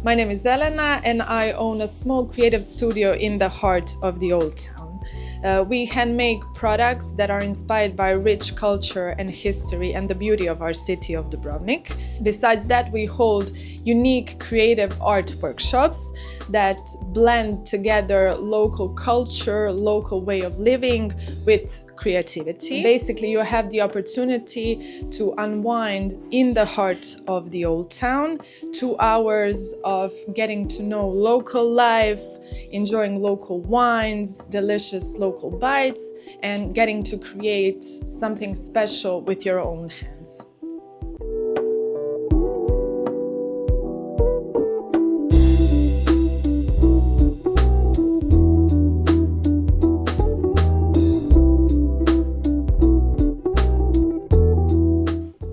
My name is Elena and I own a small creative studio in the heart of the old town. We can make products that are inspired by rich culture and history and the beauty of our city of Dubrovnik. Besides that, we hold unique creative art workshops that blend together local culture, local way of living with creativity. Basically, you have the opportunity to unwind in the heart of the old town, 2 hours of getting to know local life, enjoying local wines, delicious local bites, and getting to create something special with your own hands.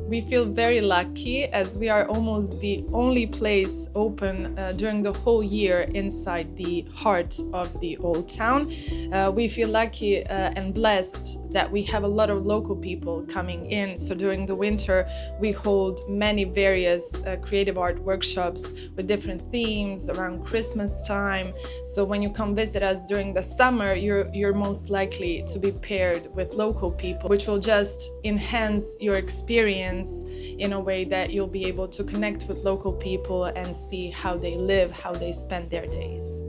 We feel very lucky as we are almost the only place open during the whole year inside the heart of the old town. We feel lucky and blessed that we have a lot of local people coming in. So during the winter, we hold many various creative art workshops with different themes around Christmas time. So when you come visit us during the summer, you're most likely to be paired with local people, which will just enhance your experience in a way that you'll be able to connect with local people and see how they live, how they spend their days.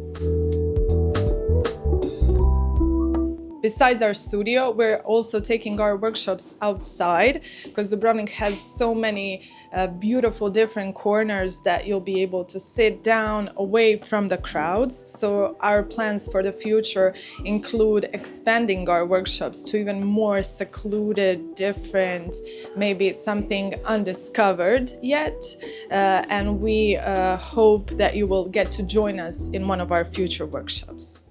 Besides our studio, we're also taking our workshops outside because Dubrovnik has so many beautiful different corners that you'll be able to sit down away from the crowds. So our plans for the future include expanding our workshops to even more secluded, different, maybe something undiscovered yet. And we hope that you will get to join us in one of our future workshops.